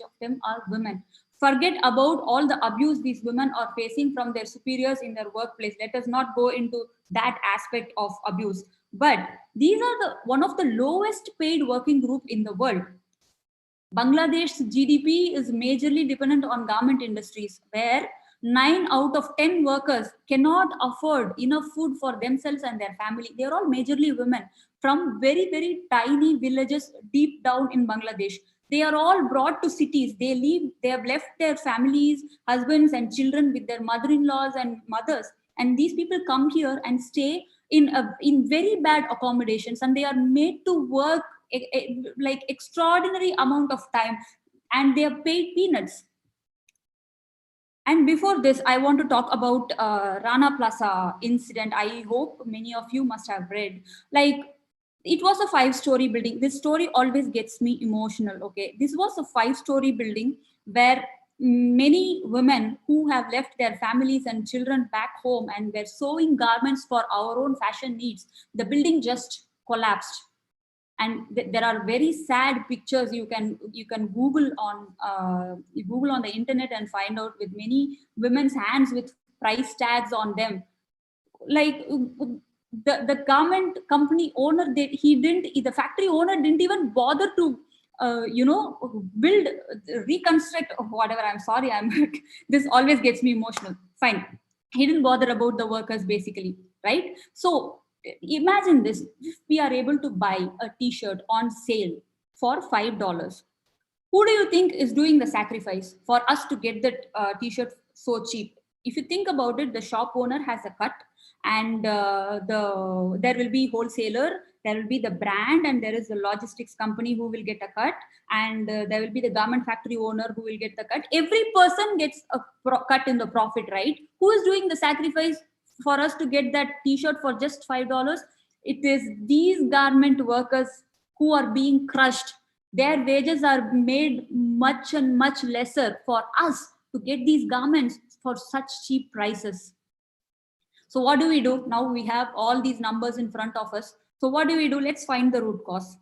of them are women. Forget about all the abuse these women are facing from their superiors in their workplace. Let us not go into that aspect of abuse. But these are one of the lowest paid working group in the world. Bangladesh's GDP is majorly dependent on garment industries, where 9 out of 10 workers cannot afford enough food for themselves and their family. They are all majorly women from very, very tiny villages deep down in Bangladesh. They are all brought to cities. They have left their families, husbands and children with their mother-in-laws and mothers. And these people come here and stay in very bad accommodations, and they are made to work like extraordinary amount of time, and they are paid peanuts. And before this, I want to talk about Rana Plaza incident. I hope many of you must have read. Like, it was a 5-story building. This story always gets me emotional, okay? This was a 5-story building where many women who have left their families and children back home and were sewing garments for our own fashion needs, the building just collapsed. And there are very sad pictures you can Google on the internet and find out, with many women's hands with price tags on them. Like, the garment company owner, the factory owner didn't even bother to build, reconstruct, or whatever. I'm sorry, this always gets me emotional. Fine, he didn't bother about the workers, basically, right? So imagine this: if we are able to buy a t-shirt on sale for $5, who do you think is doing the sacrifice for us to get that t-shirt so cheap? If you think about it, the shop owner has a cut, and there will be wholesaler, there will be the brand, and there is the logistics company who will get a cut, and there will be the garment factory owner who will get the cut. Every person gets a cut in the profit, right? Who is doing the sacrifice for us to get that t-shirt for just $5? It is these garment workers who are being crushed Their wages are made much and much lesser for us to get these garments for such cheap prices. So what do we do? Now we have all these numbers in front of us. So what do we do? Let's find the root cause.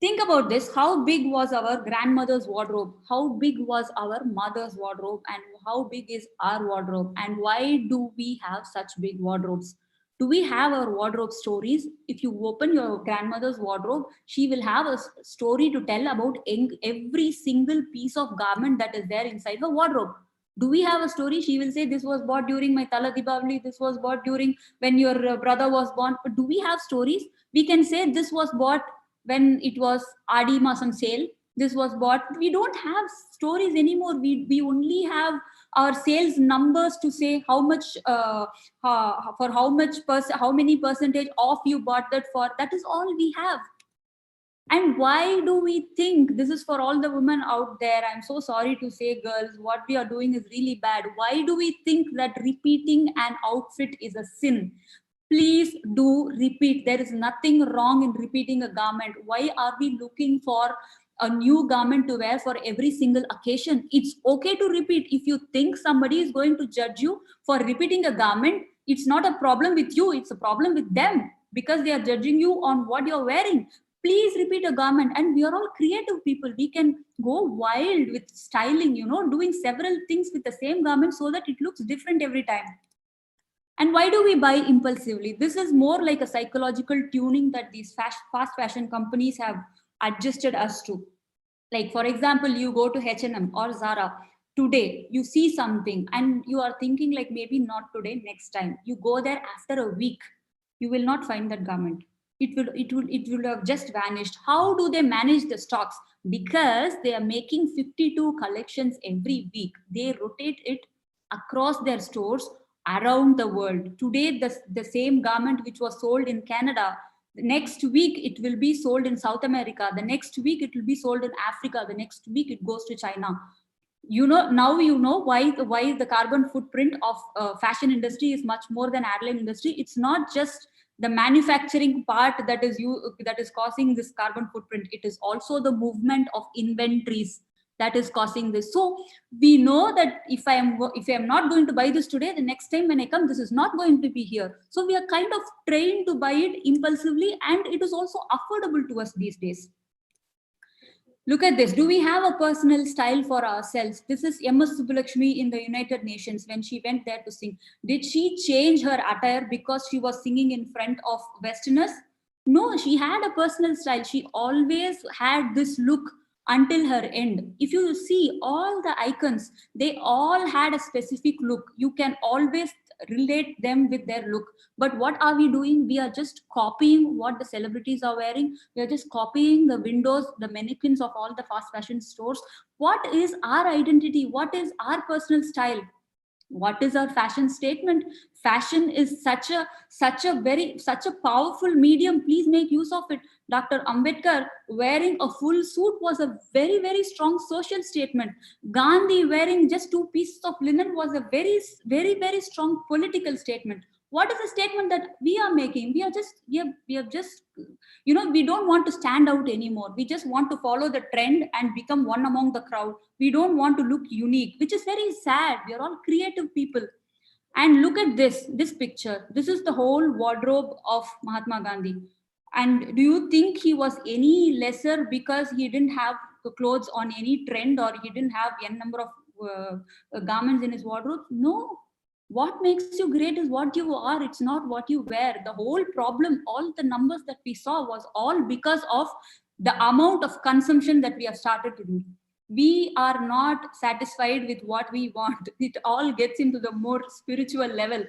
Think about this. How big was our grandmother's wardrobe? How big was our mother's wardrobe? And how big is our wardrobe? And why do we have such big wardrobes? Do we have our wardrobe stories? If you open your grandmother's wardrobe, she will have a story to tell about every single piece of garment that is there inside her wardrobe. Do we have a story? She will say, this was bought during my Tala Dipavali, this was bought during when your brother was born. But do we have stories? We can say this was bought when it was Adi Masam sale. This was bought. We don't have stories anymore. We only have our sales numbers to say how much for how many percentage off you bought that for. That is all we have. And why do we think, this is for all the women out there, I'm so sorry to say, girls, what we are doing is really bad. Why do we think that repeating an outfit is a sin? Please do repeat. There is nothing wrong in repeating a garment. Why are we looking for a new garment to wear for every single occasion? It's okay to repeat. If you think somebody is going to judge you for repeating a garment, it's not a problem with you, it's a problem with them, because they are judging you on what you're wearing. Please repeat a garment. And we are all creative people. We can go wild with styling, doing several things with the same garment so that it looks different every time. And why do we buy impulsively? This is more like a psychological tuning that these fast fashion companies have adjusted us to. Like, for example, you go to H&M or Zara today, you see something and you are thinking like, maybe not today, next time. You go there after a week, you will not find that garment. It will have just vanished. How do they manage the stocks? Because they are making 52 collections every week. They rotate it across their stores around the world. Today, the same garment which was sold in Canada, the next week it will be sold in South America. The next week it will be sold in Africa. The next week it goes to China. Now you know why the carbon footprint of fashion industry is much more than airline industry. It's not just the manufacturing part that is causing this carbon footprint. It is also the movement of inventories that is causing this. So we know that if I am not going to buy this today, the next time when I come, this is not going to be here. So we are kind of trained to buy it impulsively, and it is also affordable to us these days. Look at this. Do we have a personal style for ourselves? This is MS Subbulakshmi in the United Nations when she went there to sing. Did she change her attire because she was singing in front of Westerners? No, she had a personal style. She always had this look until her end. If you see all the icons, they all had a specific look. You can always relate them with their look. But what are we doing? We are just copying what the celebrities are wearing. We are just copying the windows, the mannequins of all the fast fashion stores. What is our identity? What is our personal style? What is our fashion statement? Fashion is such a powerful medium. Please make use of it. Dr. Ambedkar wearing a full suit was a very, very strong social statement. Gandhi wearing just 2 pieces of linen was a very, very, very strong political statement. What is the statement that we are making? We are just, we don't want to stand out anymore. We just want to follow the trend and become one among the crowd. We don't want to look unique, which is very sad. We are all creative people. And look at this picture. This is the whole wardrobe of Mahatma Gandhi. And do you think he was any lesser because he didn't have clothes on any trend, or he didn't have n number of garments in his wardrobe? No. What makes you great is what you are. It's not what you wear. The whole problem, all the numbers that we saw was all because of the amount of consumption that we have started to do. We are not satisfied with what we want. It all gets into the more spiritual level.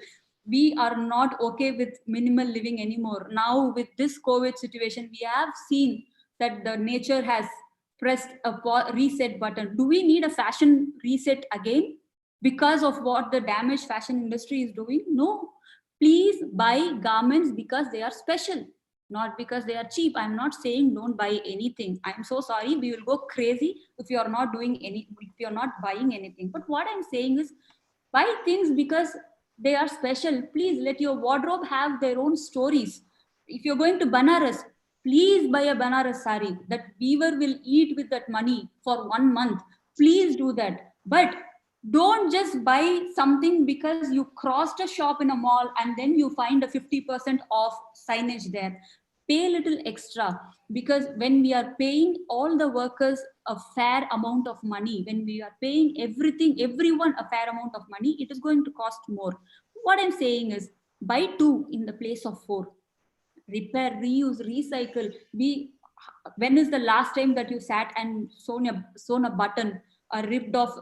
We are not okay with minimal living anymore. Now with this COVID situation, we have seen that the nature has pressed a reset button. Do we need a fashion reset again because of what the damaged fashion industry is doing? No. Please buy garments because they are special, not because they are cheap. I'm not saying don't buy anything. I'm so sorry. We will go crazy if you're not if you're not buying anything. But what I'm saying is, buy things because they are special. Please let your wardrobe have their own stories. If you're going to Banaras, Please buy a Banaras sari. That weaver will eat with that money for 1 month. Please do that. But don't just buy something because you crossed a shop in a mall and then you find a 50% off signage there. Pay a little extra, because when we are paying all the workers a fair amount of money, when we are paying everyone a fair amount of money, it is going to cost more. What I'm saying is, buy 2 in the place of 4. Repair, reuse, recycle. When is the last time that you sat and sewn a button, a ripped off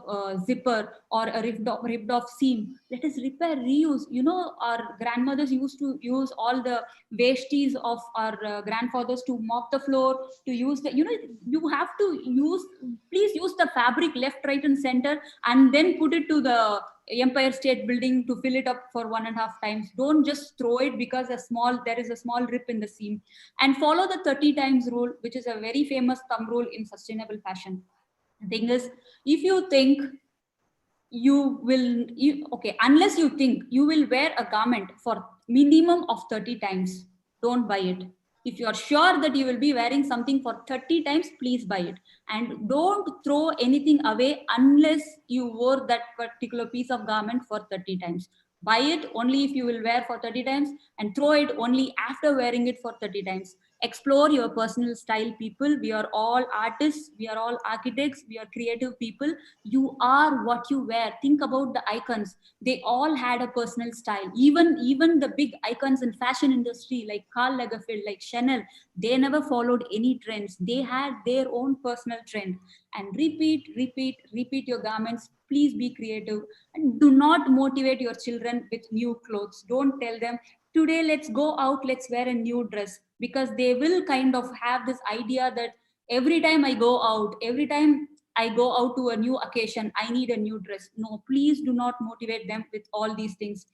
zipper, or a ripped off seam? Let us repair, reuse. You know, our grandmothers used to use all the wasties of our grandfathers to mop the floor, to use the, you have to use, please use the fabric left, right and center, and then put it to the Empire State Building to fill it up for 1.5 times. Don't just throw it because there is a small rip in the seam. And follow the 30 times rule, which is a very famous thumb rule in sustainable fashion. The thing is, if you think unless you think you will wear a garment for minimum of 30 times, don't buy it. If you're sure that you will be wearing something for 30 times, please buy it. And don't throw anything away unless you wore that particular piece of garment for 30 times. Buy it only if you will wear for 30 times, and throw it only after wearing it for 30 times. Explore your personal style, people. We are all artists. We are all architects. We are creative people. You are what you wear. Think about the icons. They all had a personal style. Even the big icons in fashion industry like Karl Lagerfeld, like Chanel, they never followed any trends. They had their own personal trend. And repeat your garments. Please be creative, and do not motivate your children with new clothes. Don't tell them, today let's go out, let's wear a new dress, because they will kind of have this idea that every time I go out to a new occasion, I need a new dress. No, please do not motivate them with all these things.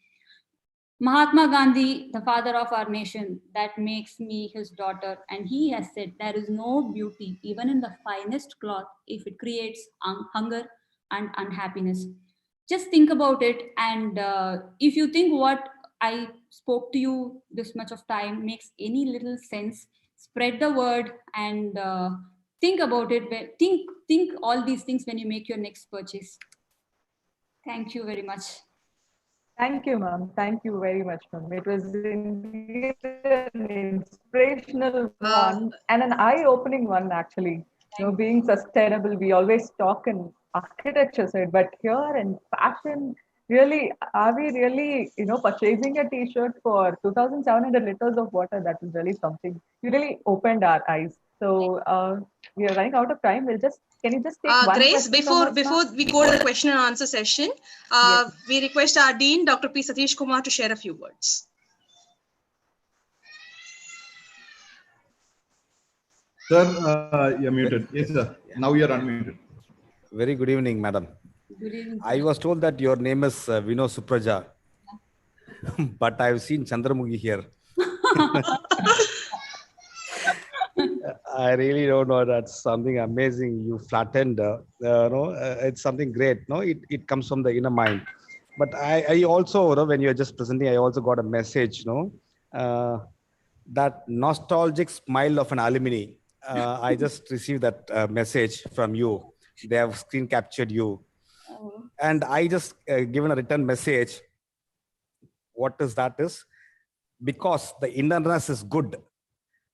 Mahatma Gandhi, the father of our nation, that makes me his daughter, and he has said there is no beauty even in the finest cloth if it creates hunger and unhappiness. Just think about it, and if you think what I spoke to you this much of time makes any little sense, spread the word, and think about it. Think all these things when you make your next purchase. Thank you very much. Thank you, ma'am. Thank you very much, ma'am. It was indeed an inspirational one and an eye-opening one, actually. Being sustainable, we always talk in architecture side, but here in fashion, really, are we really, purchasing a T-shirt for 2,700 liters of water? That is really something. You really opened our eyes. So we are running out of time. Can you just take one Grace, question before we go to the question and answer session, yes. we request our Dean, Dr. P. Satish Kumar, to share a few words. Sir, you're muted. Yes, sir. Now you're unmuted. Very good evening, madam. Good evening. I was told that your name is Vino Supraja, but I've seen Chandramukhi here. I really don't know. That's something amazing. You flattened. It's something great. No, it comes from the inner mind. But I also, when you're just presenting, I also got a message. That nostalgic smile of an alumni. I just received that message from you. They have screen captured you, and I just given a written message. What is that? Is because the innerness is good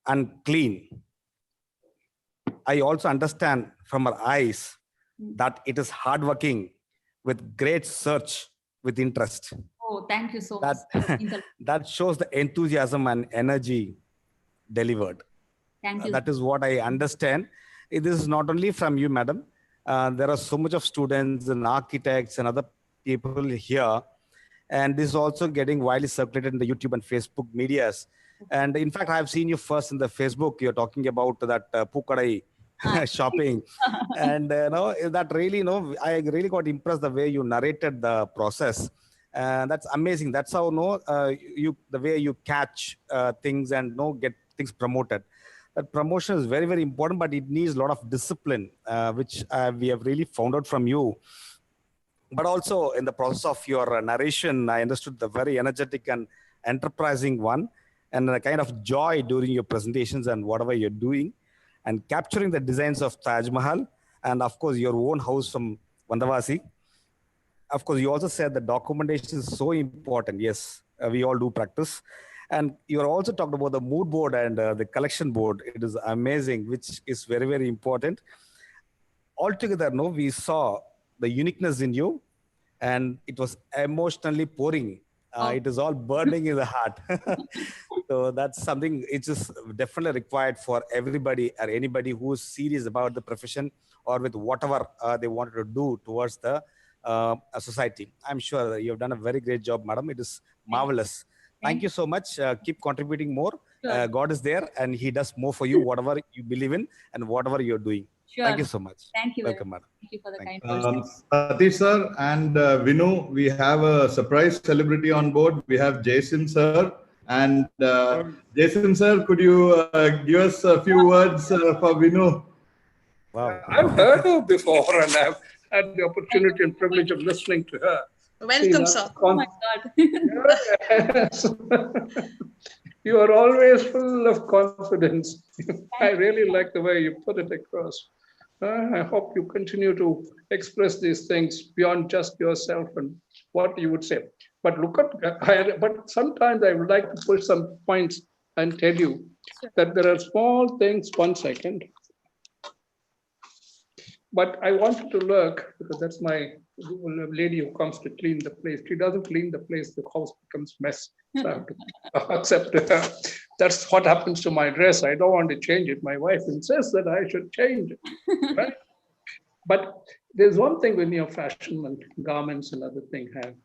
and clean. I also understand from our eyes that it is hardworking with great search with interest. Oh, thank you so much. That shows the enthusiasm and energy delivered. Thank you. That is what I understand. It is not only from you, madam. There are so much of students and architects and other people here. And this is also getting widely circulated in the YouTube and Facebook medias. And in fact, I've seen you first in the Facebook. You're talking about that Pukadai shopping. And that really, I really got impressed the way you narrated the process. That's amazing. That's how the way you catch things and get things promoted. That promotion is very, very important, but it needs a lot of discipline, which we have really found out from you. But also in the process of your narration, I understood the very energetic and enterprising one. and a kind of joy during your presentations and whatever you're doing, and capturing the designs of Taj Mahal, and of course your own house from Vandavasi. Of course, you also said the documentation is so important. Yes, we all do practice. And you also talked about the mood board and the collection board. It is amazing, which is very, very important. Altogether, no, we saw the uniqueness in you, and it was emotionally pouring. It is all burning in the heart. So that's something it's just definitely required for everybody or anybody who is serious about the profession or with whatever they wanted to do towards the society. I'm sure you've done a very great job, madam. It is marvelous. Thank you so much. Keep contributing more. Sure. God is there and he does more for you, whatever you believe in and whatever you're doing. Sure. Thank you so much. Thank you. Welcome, madam. Thank you for the kind words. Satish sir and Vinu, we have a surprise celebrity on board. We have Jason sir. And Jason sir, could you give us a few words for Vinu? Wow. I've heard her before and I've had the opportunity and privilege of listening to her. Welcome, sir. Oh my God. Yes. You are always full of confidence. I really like the way you put it across. I hope you continue to express these things beyond just yourself and what you would say. But but sometimes I would like to push some points and tell you that there are small things. 1 second. But I wanted to look, because that's my lady who comes to clean the place. She doesn't clean the place, the house becomes mess. So I have to accept her. That's what happens to my dress. I don't want to change it. My wife insists that I should change it. Right? But there's one thing when you're fashion and garments and other things have.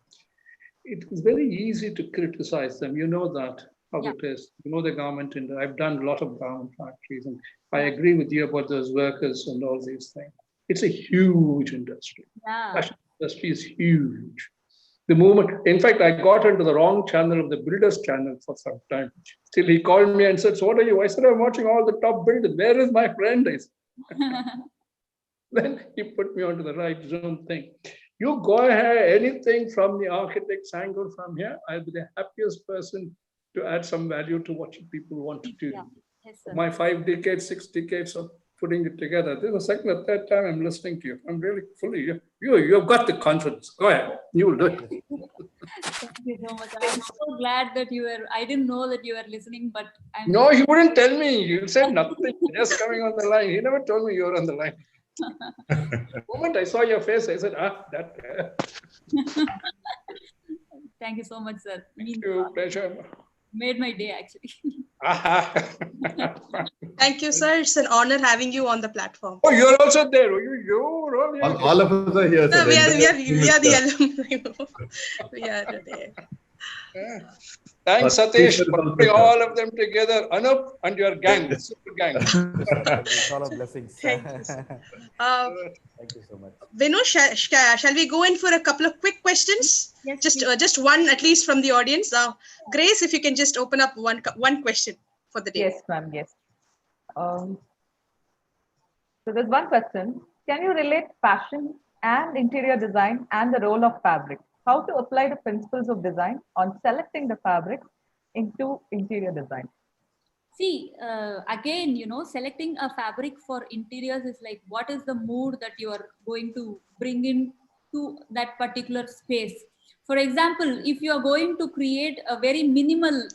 It is very easy to criticize them. You know that, how it is. You know the garment industry. I've done a lot of garment factories, and I agree with you about those workers and all these things. It's a huge industry. Yeah. Fashion industry is huge. The moment, in fact, I got into the wrong channel of the builders channel for some time. Till he called me and said, "So what are you?" I said, "I'm watching all the top builders. Where is my friend?" I said. Then he put me onto the right Zoom thing. You go ahead, anything from the architect's angle from here, I'll be the happiest person to add some value to what people want to do. Yeah. Yes, sir. My 5 decades, 6 decades of putting it together. This is the second or third time I'm listening to you. I'm really fully, you've got the confidence. Go ahead, you will do it. Thank you so much. I'm so glad that I didn't know that you were listening, but I'm. No, he wouldn't tell me. You said nothing, just coming on the line. He never told me you were on the line. The moment I saw your face, I said, that. Thank you so much, sir. Thank you, pleasure. Made my day, actually. Thank you, sir. It's an honor having you on the platform. Oh, you're also there. You're all here. All of us are here. No, sir. we are the alumni. We are there. Yeah. Thanks, Satish, for putting all of them together. Anup and your gang, super gang. It's all a blessing. Thank you, sir. Thank you so much. Vinu, shall we go in for a couple of quick questions? Yes, Just one, at least from the audience. Grace, if you can just open up one question for the day. Yes, ma'am. Yes. So there's one question. Can you relate fashion and interior design and the role of fabric? How to apply the principles of design on selecting the fabric into interior design? See, again, selecting a fabric for interiors is like, what is the mood that you are going to bring in to that particular space? For example, if you are going to create a very minimal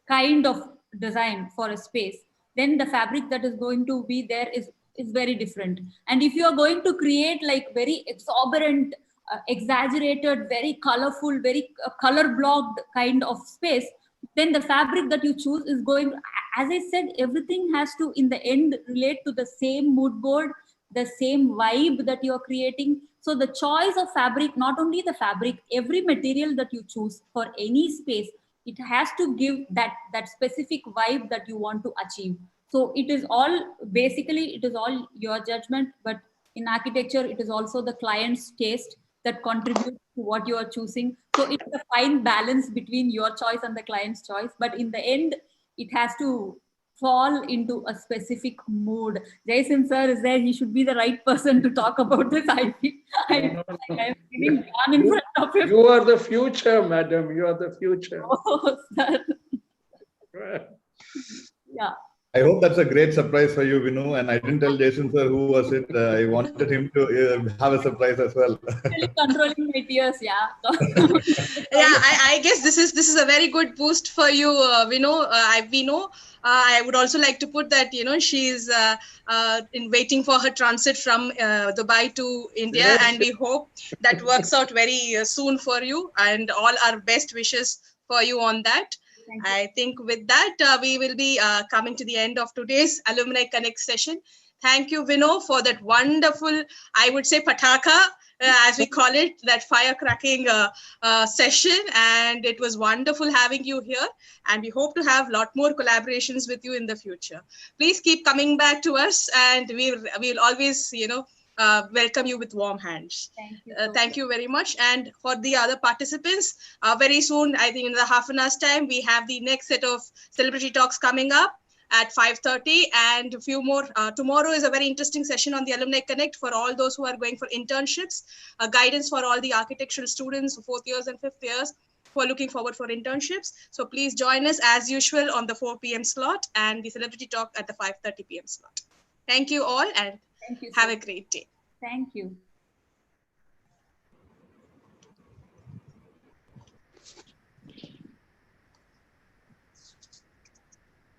kind of design for a space, then the fabric that is going to be there is very different. And if you are going to create like very exuberant, exaggerated, very colorful, very color blocked kind of space, then the fabric that you choose is going, as I said, everything has to in the end relate to the same mood board, the same vibe that you're creating. So the choice of fabric, not only the fabric, every material that you choose for any space, it has to give that specific vibe that you want to achieve. So it is all, basically, it is all your judgment, but in architecture, it is also the client's taste that contributes to what you are choosing. So it's a fine balance between your choice and the client's choice. But in the end, it has to fall into a specific mood. Jason sir is there. He should be the right person to talk about this. I think I'm feeling gone in front of him. You are the future, madam. You are the future. Oh, sir. Yeah. I hope that's a great surprise for you, Vinu. And I didn't tell Jason sir who was it. I wanted him to have a surprise as well. Really controlling my tears, yeah. Yeah, I guess this is a very good boost for you, Vinu. I would also like to put that she's in waiting for her transit from Dubai to India, Yes. and we hope that works out very soon for you. And all our best wishes for you on that. I think with that, we will be coming to the end of today's Alumni Connect session. Thank you, Vinu, for that wonderful, I would say, pataka, as we call it, that firecracking session. And it was wonderful having you here. And we hope to have a lot more collaborations with you in the future. Please keep coming back to us, and we'll always, welcome you with warm hands. Thank you. Thank you very much. And for the other participants, very soon, I think in the half an hour's time, we have the next set of celebrity talks coming up at 5:30, and a few more. Tomorrow is a very interesting session on the Alumni Connect for all those who are going for internships, guidance for all the architectural students, 4th years and 5th years who are looking forward for internships. So please join us as usual on the 4 p.m. slot and the celebrity talk at the 5:30 p.m. slot. Thank you all, and Thank you, have a great day. Thank you.